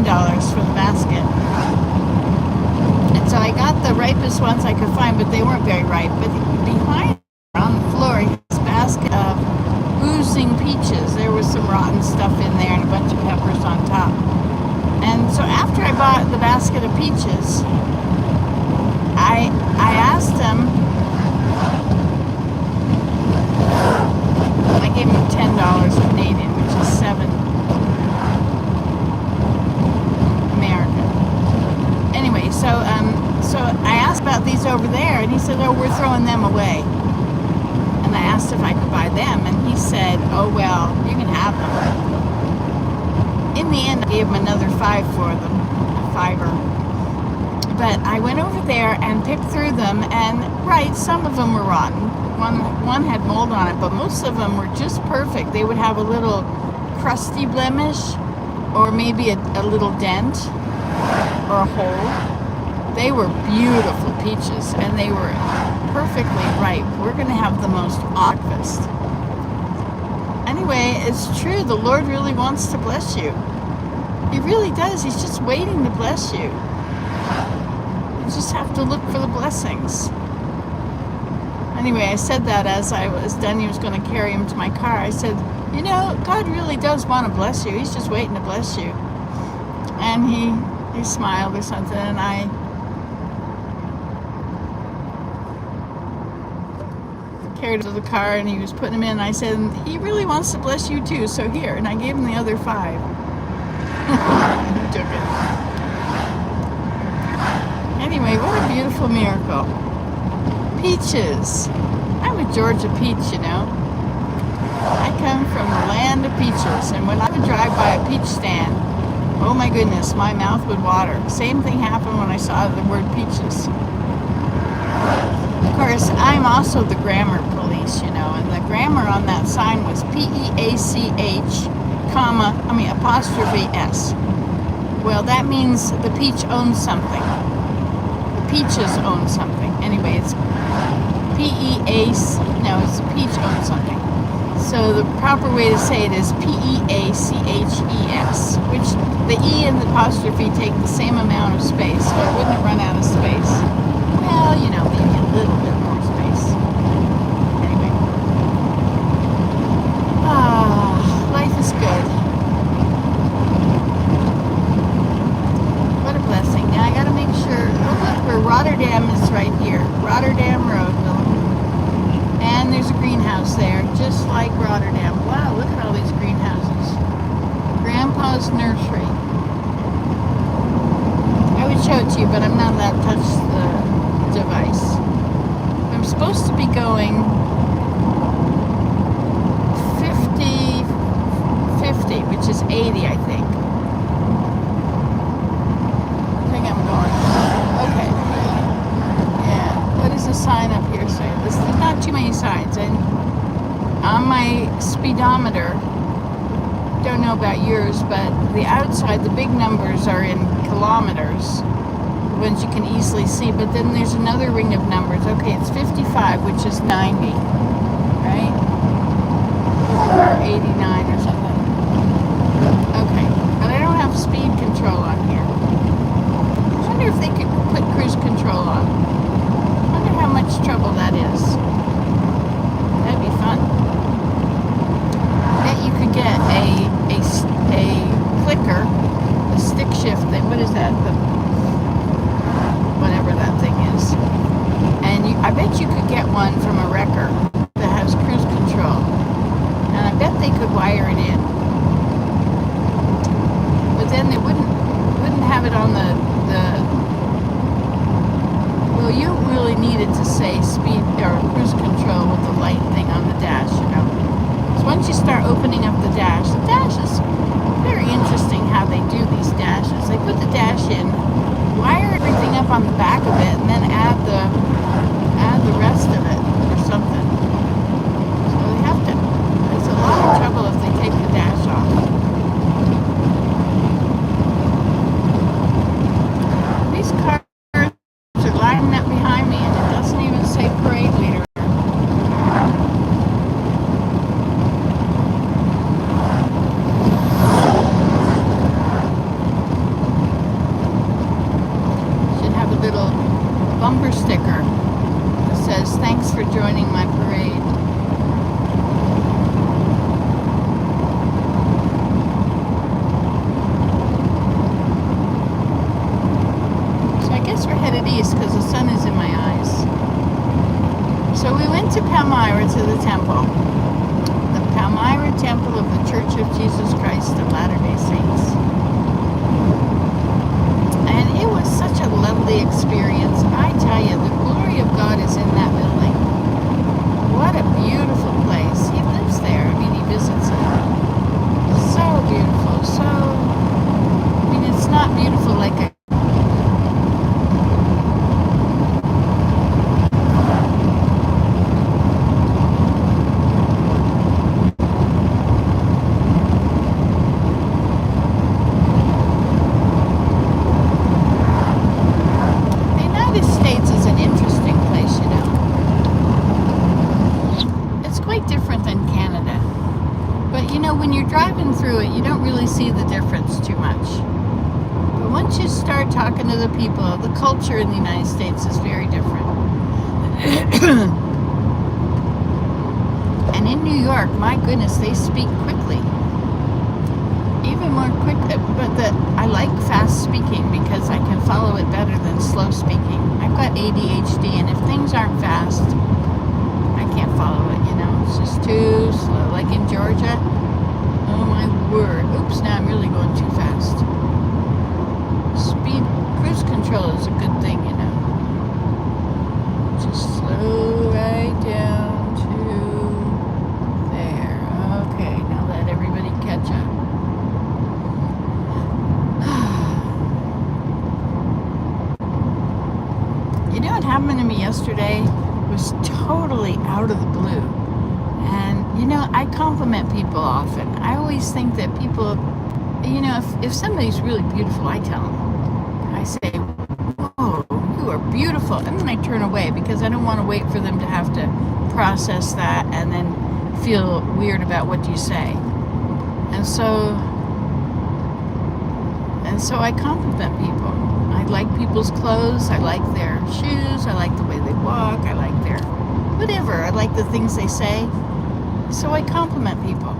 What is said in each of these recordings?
for the basket. And so I got the ripest ones I could find, but they weren't very ripe. But behind on the floor, his basket of oozing peaches. There was some rotten stuff in there and a bunch of peppers on top. And so after I bought the basket of peaches, I asked him, I gave him $10 Canadian, which is $7 American. Anyway, so I asked about these over there, and he said, oh, we're throwing them away. And I asked if I could buy them, and he said, oh, well, you can have them. In the end, I gave him another $5 for them, a $5. But I went over there and picked through them, and right, some of them were rotten. One had mold on it, but most of them were just perfect. They would have a little crusty blemish, or maybe a little dent, or a hole. They were beautiful peaches, and they were perfectly ripe. We're going to have the most harvest. Anyway, it's true. The Lord really wants to bless you. He really does. He's just waiting to bless you. You just have to look for the blessings. Anyway, I said that as I was done. He was going to carry him to my car. I said, you know, God really does want to bless you. He's just waiting to bless you. And he smiled or something, and I carried him to the car, and he was putting him in, and I said, he really wants to bless you too, so here. And I gave him the other $5. He took it. Anyway, what a beautiful miracle. Peaches. I'm a Georgia peach, you know. I come from the land of peaches, and when I would drive by a peach stand, oh my goodness, my mouth would water. Same thing happened when I saw the word peaches. Of course, I'm also the grammar police, you know, and the grammar on that sign was P-E-A-C-H, apostrophe S. Well, that means the peach owns something. The peaches own something. Anyway, it's it's peach owns something. So the proper way to say it is P-E-A-C-H-E-S, which the E and the apostrophe take the same amount of space, so it wouldn't run out of space. Well, you know, maybe a little bit more space. Anyway. Life is good. What a blessing. Now I gotta make sure, look where Rotterdam is right here. Rotterdam Road, and there's a greenhouse there, just like Rotterdam. Wow, look at all these greenhouses. Grandpa's nursery. I would show it to you, but I'm not allowed to touch the device. I'm supposed to be going 50, which is 80, I think. I think I'm going. Okay. Yeah. What does the sign up here say? There's not too many signs. And on my speedometer, don't know about yours, but the outside, the big numbers are in kilometers, ones you can easily see, but then there's another ring of numbers. Okay, it's 55, which is 90, right? Or 89 or something. Okay, but I don't have speed control on here. I wonder if they could put cruise control on. I wonder how much trouble that is. That'd be fun. I bet you could get a clicker, a stick shift thing. What is that? Whatever that thing is. And I bet you could get one from a wrecker that has cruise control. And I bet they could wire it in. But then they wouldn't have it on well, you don't really need it to say speed or cruise control with the light thing on the dash, you know. So once you start opening up the dash is very interesting how they do these dashes. They put the dash in, wire everything up on the back of it, and then add the rest of it or something. So they have to. It's a lot of trouble if they take the dash off. These cars are lining up behind me, and it doesn't even say parade leader. Palmyra to the temple. The Palmyra Temple of the Church of Jesus Christ of Latter-day Saints. And it was such a lovely experience. I tell you, the glory of God is in that building. What a beautiful place. He lives there. I mean, he visits it. So beautiful. So, I mean, it's not beautiful like a through it, you don't really see the difference too much. But once you start talking to the people, the culture in the United States is very different. And in New York, my goodness, they speak quickly. Even more quick, but I like fast speaking because I can follow it better than slow speaking. I've got ADHD, and if things aren't fast, I can't follow it, you know. It's just too slow. Like in Georgia, oh my word. Oops, now I'm really going too fast. Cruise control is a good thing, you know. Just slow right down to there. Okay, now let everybody catch up. You know what happened to me yesterday was totally out of the blue. And, you know, I compliment people often. I always think that people, you know, if somebody's really beautiful, I tell them. I say, whoa, you are beautiful. And then I turn away because I don't want to wait for them to have to process that and then feel weird about what you say. And so I compliment people. I like people's clothes. I like their shoes. I like the way they walk. I like their whatever. I like the things they say. So I compliment people.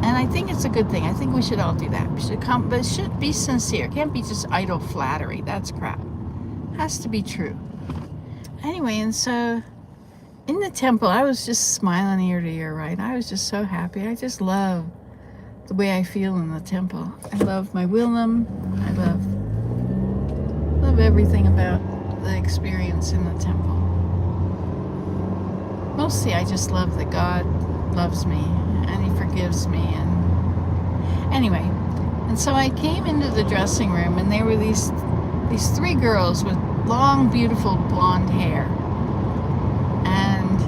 And I think it's a good thing. I think we should all do that. But it should be sincere. It can't be just idle flattery. That's crap. It has to be true. Anyway, and so in the temple, I was just smiling ear to ear, right? I was just so happy. I just love the way I feel in the temple. I love my Willem. I love everything about the experience in the temple. Mostly I just love that God loves me and he forgives me. And anyway, and so I came into the dressing room and there were these three girls with long, beautiful blonde hair. And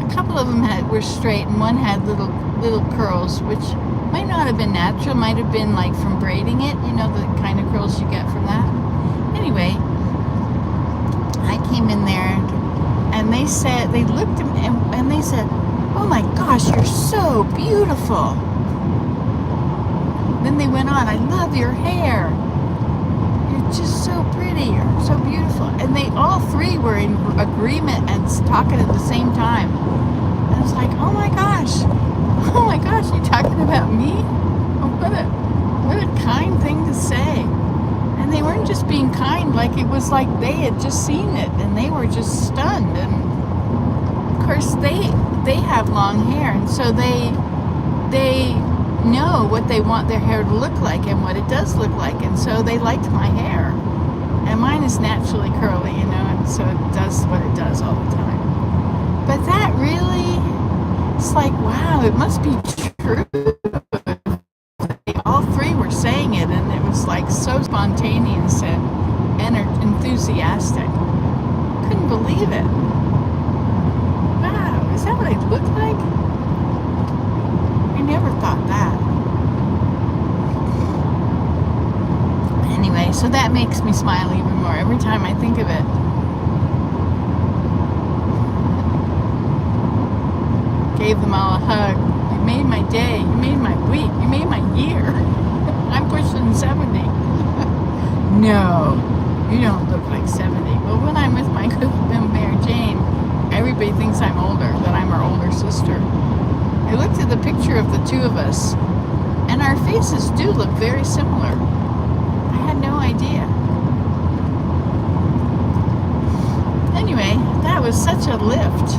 a couple of them were straight and one had little curls, which might not have been natural, might have been like from braiding it, you know, the kind of curls you get from that. Anyway, I came in there and they looked at me and they said, oh my gosh, you're so beautiful. Then they went on, I love your hair. You're just so pretty, you're so beautiful. And they all three were in agreement and talking at the same time. And I was like, oh my gosh, you're talking about me? Oh, what a kind thing to say. And they weren't just being kind, like it was like they had just seen it and they were just stunned. And of course they have long hair, and so they know what they want their hair to look like and what it does look like, and so they liked my hair. And mine is naturally curly, you know, and so it does what it does all the time. But that really, it's like, wow, it must be true. All three were saying it, and it was like so spontaneous and enthusiastic. Couldn't believe it. Wow, is that what I look like? I never thought that. Anyway, so that makes me smile even more every time I think of it. Gave them all a hug. You made my day. You made my week. You made my year. I'm pushing 70. No, you don't look like 70. Well, when I'm with my good friend Mary Jane, everybody thinks I'm older, that I'm her older sister. I looked at the picture of the two of us, and our faces do look very similar. I had no idea. Anyway, that was such a lift.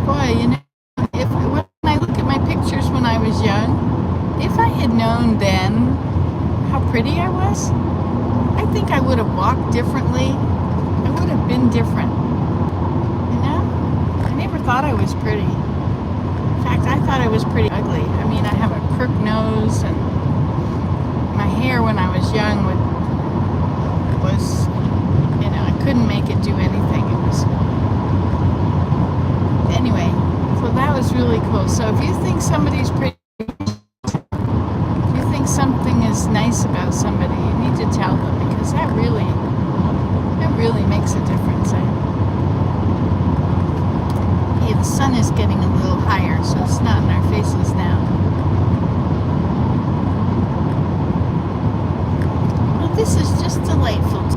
Boy, when I look at my pictures when I was young, if I had known then how pretty I was, I think I would have walked differently. I would have been different. I never thought I was pretty. In fact, I thought I was pretty ugly. I mean, I have a crook nose, and my hair when I was young was I couldn't make it do anything. It was anyway. So that was really cool. So if you think somebody's pretty, if you think something is nice about somebody, you need to tell them, because that really makes a difference. Hey, the sun is getting a little higher, so it's not in our faces now. Well, this is just delightful.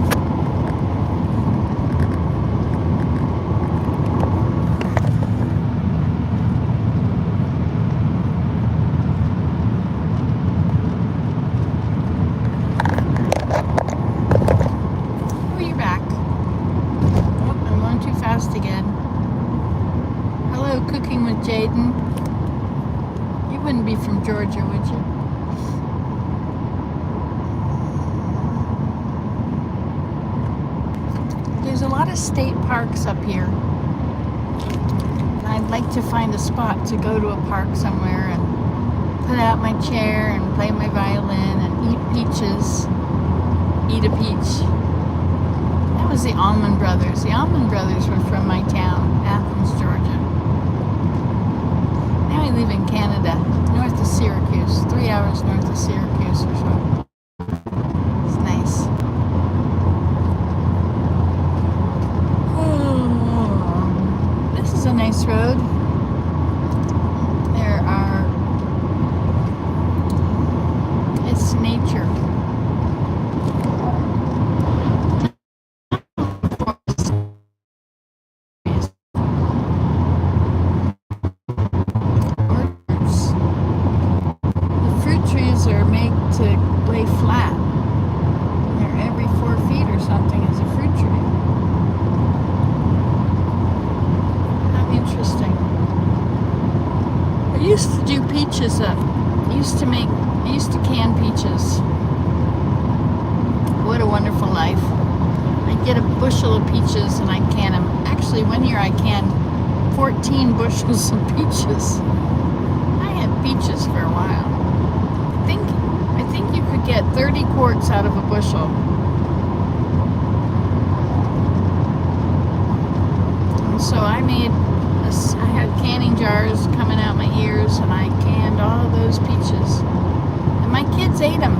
Again. Hello, Cooking with Jaden. You wouldn't be from Georgia, would you? There's a lot of state parks up here. And I'd like to find a spot to go to a park somewhere and put out my chair and play my violin and eat peaches. Eat a peach. That was the Allman Brothers. The Allman Brothers were from my town, Athens, Georgia. Now I live in Canada, north of Syracuse, 3 hours north of Syracuse or so. It's nice. Oh, this is a nice road. It's nature. Are made to lay flat. They're every 4 feet or something is a fruit tree. How interesting. I used to do peaches up. I used to can peaches. What a wonderful life. I'd get a bushel of peaches and I'd can them. Actually, one year I canned 14 bushels of peaches. I had peaches for a while. I think you could get 30 quarts out of a bushel. And so I had canning jars coming out my ears, and I canned all of those peaches. And my kids ate them.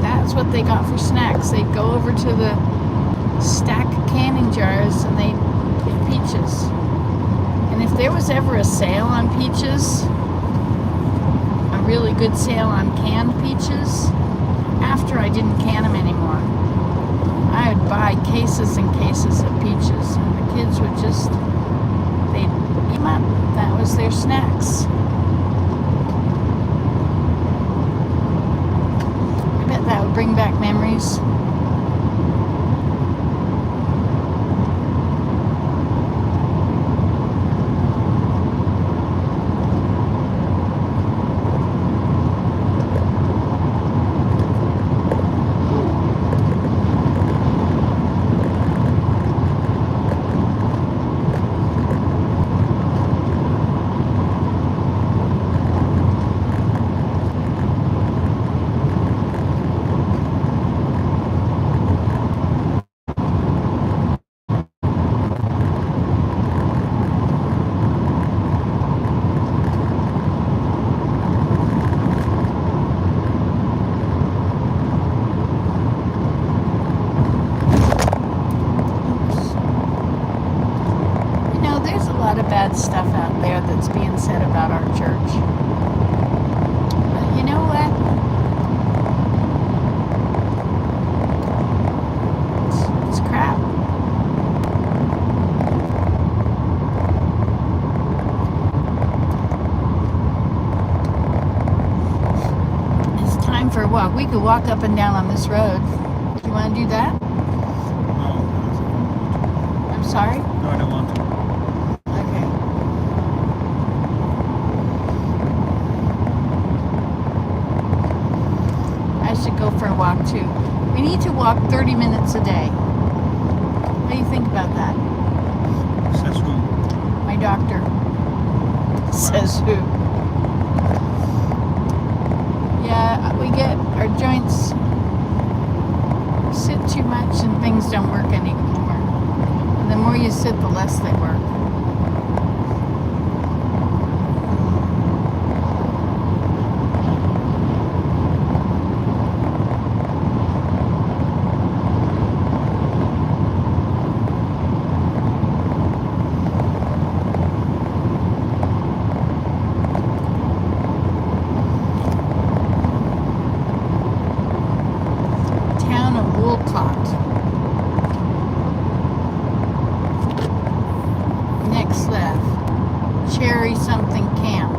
That's what they got for snacks. They'd go over to the stack of canning jars and they'd get peaches. And if there was ever a sale on peaches, really good sale on canned peaches, after I didn't can them anymore, I would buy cases and cases of peaches, and the kids would they'd eat them up. That was their snacks. I bet that would bring back memories. Bad stuff out there that's being said about our church. But you know what? It's crap. It's time for a walk. We could walk up and down on this road. Do you want to do that? sorry? No, I don't want to. Okay. I should go for a walk too. We need to walk 30 minutes a day. What do you think about that? Says who? My doctor. Says who? Yeah, we get our joints sit too much and things don't work anymore. And the more you sit, the less they work. Town of Woolcott. Next left, Cherry something camp.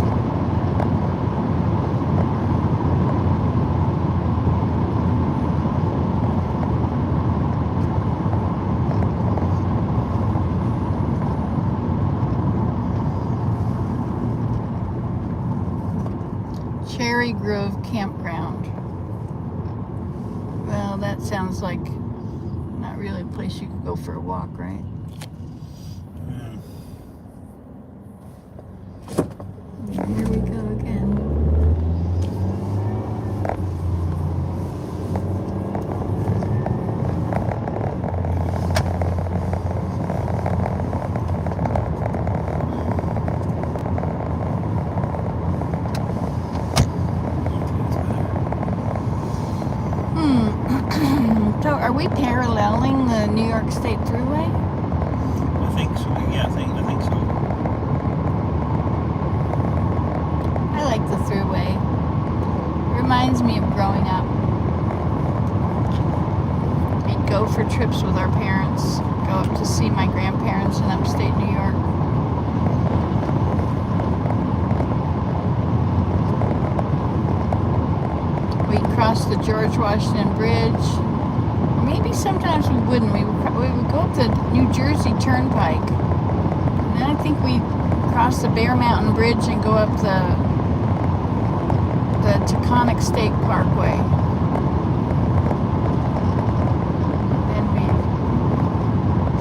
Cherry Grove Campground. Well, that sounds like not really a place you could go for a walk, right? Here we go again. So are we paralleling the New York State Thruway? I think so. Yeah, I think so. I like the Thruway. Reminds me of growing up. We'd go for trips with our parents, go up to see my grandparents in upstate New York. We'd cross the George Washington Bridge. Maybe sometimes we wouldn't. We would go up the New Jersey Turnpike. And then I think we'd cross the Bear Mountain Bridge and go up the Taconic State Parkway. Then we'd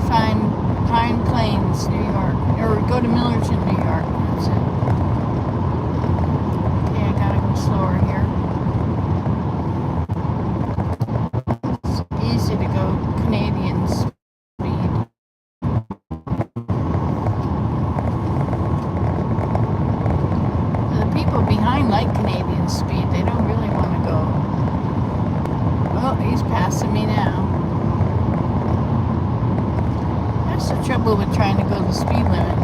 find Pine Plains, New York. Or we'd go to Millerton, New York. That's it. Okay, I gotta go slower here. Easy to go Canadian speed. The people behind like Canadian speed. They don't really want to go. Oh, he's passing me now. That's the trouble with trying to go the speed limit.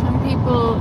Some people